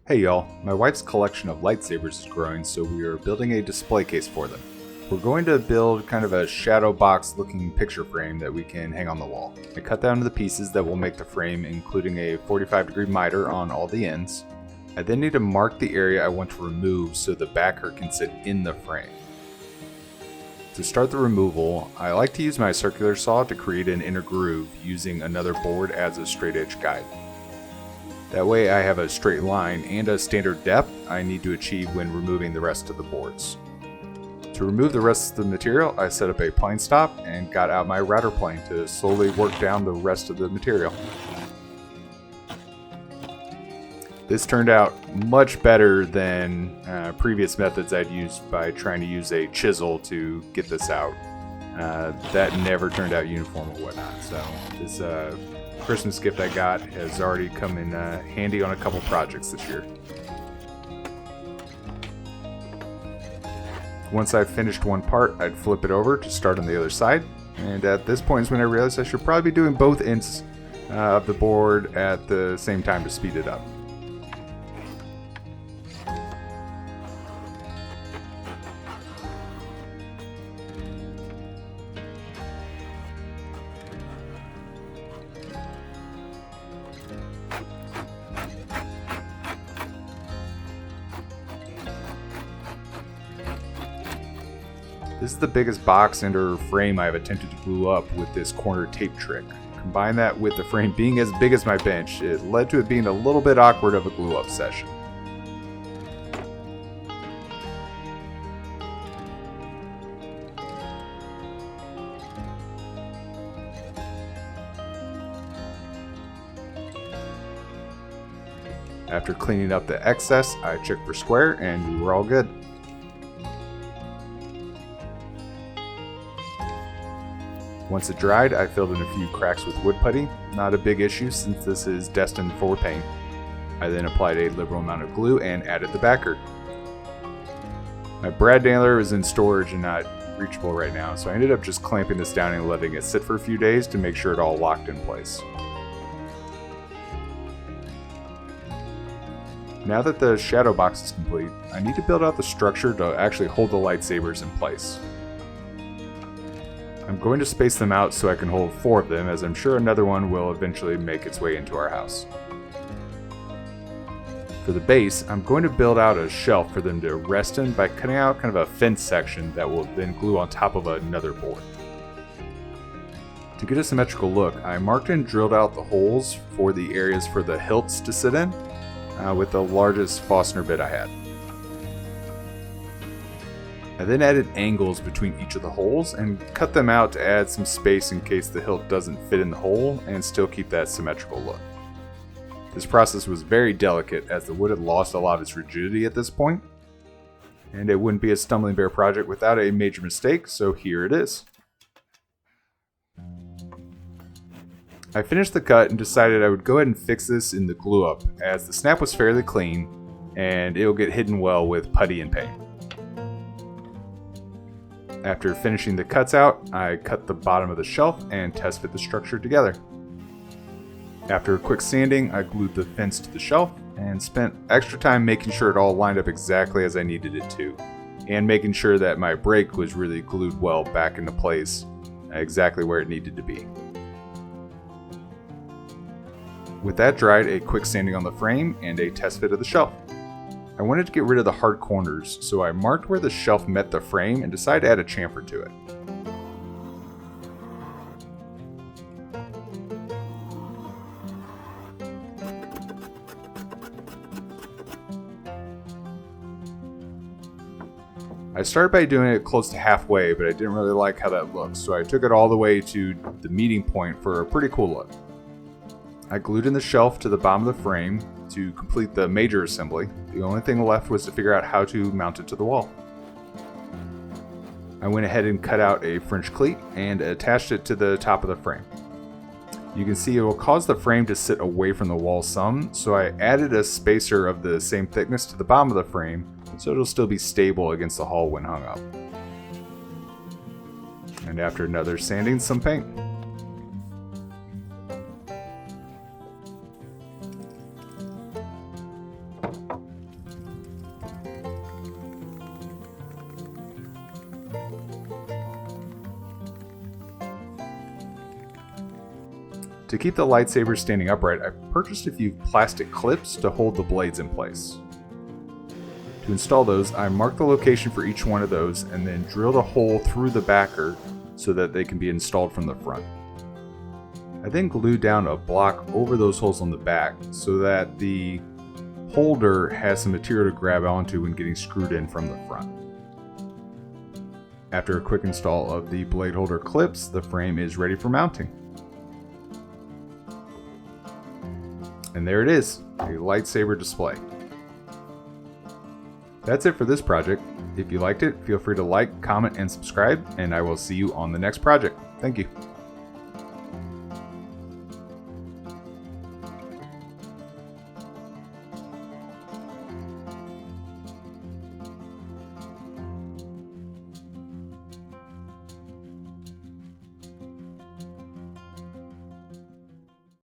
Hey y'all, my wife's collection of lightsabers is growing, so we are building a display case for them. We're going to build kind of a shadow box looking picture frame that we can hang on the wall. I cut down the pieces that will make the frame, including a 45-degree miter on all the ends. I then need to mark the area I want to remove so the backer can sit in the frame. To start the removal, I like to use my circular saw to create an inner groove using another board as a straight edge guide. That way I have a straight line and a standard depth I need to achieve when removing the rest of the boards. To remove the rest of the material, I set up a plane stop and got out my router plane to slowly work down the rest of the material. This turned out much better than previous methods I'd used by trying to use a chisel to get this out. That never turned out uniform or whatnot, so this Christmas gift I got has already come in handy on a couple projects this year. Once I've finished one part, I'd flip it over to start on the other side, and at this point is when I realized I should probably be doing both ends of the board at the same time to speed it up. This is the biggest box and/or frame I have attempted to glue up with this corner tape trick. Combine that with the frame being as big as my bench, it led to it being a little bit awkward of a glue up session. After cleaning up the excess, I checked for square and we were all good. Once it dried, I filled in a few cracks with wood putty, not a big issue since this is destined for paint. I then applied a liberal amount of glue and added the backer. My brad nailer is in storage and not reachable right now, so I ended up just clamping this down and letting it sit for a few days to make sure it all locked in place. Now that the shadow box is complete, I need to build out the structure to actually hold the lightsabers in place. I'm going to space them out so I can hold 4 of them, as I'm sure another one will eventually make its way into our house. For the base, I'm going to build out a shelf for them to rest in by cutting out kind of a fence section that will then glue on top of another board. To get a symmetrical look, I marked and drilled out the holes for the areas for the hilts to sit in with the largest Forstner bit I had. I then added angles between each of the holes and cut them out to add some space in case the hilt doesn't fit in the hole and still keep that symmetrical look. This process was very delicate as the wood had lost a lot of its rigidity at this point, and it wouldn't be a stumbling bear project without a major mistake, so here it is. I finished the cut and decided I would go ahead and fix this in the glue up, as the snap was fairly clean and it'll get hidden well with putty and paint. After finishing the cuts out, I cut the bottom of the shelf and test fit the structure together. After a quick sanding, I glued the fence to the shelf and spent extra time making sure it all lined up exactly as I needed it to, and making sure that my brake was really glued well back into place, exactly where it needed to be. With that dried, a quick sanding on the frame and a test fit of the shelf. I wanted to get rid of the hard corners, so I marked where the shelf met the frame and decided to add a chamfer to it. I started by doing it close to halfway, but I didn't really like how that looked, so I took it all the way to the meeting point for a pretty cool look. I glued in the shelf to the bottom of the frame to complete the major assembly. The only thing left was to figure out how to mount it to the wall. I went ahead and cut out a French cleat and attached it to the top of the frame. You can see it will cause the frame to sit away from the wall some, so I added a spacer of the same thickness to the bottom of the frame so it'll still be stable against the hull when hung up. And after another sanding, some paint. To keep the lightsaber standing upright, I purchased a few plastic clips to hold the blades in place. To install those, I marked the location for each one of those and then drilled a hole through the backer so that they can be installed from the front. I then glued down a block over those holes on the back so that the holder has some material to grab onto when getting screwed in from the front. After a quick install of the blade holder clips, the frame is ready for mounting. And there it is, a lightsaber display. That's it for this project. If you liked it, feel free to like, comment, and subscribe, and I will see you on the next project. Thank you.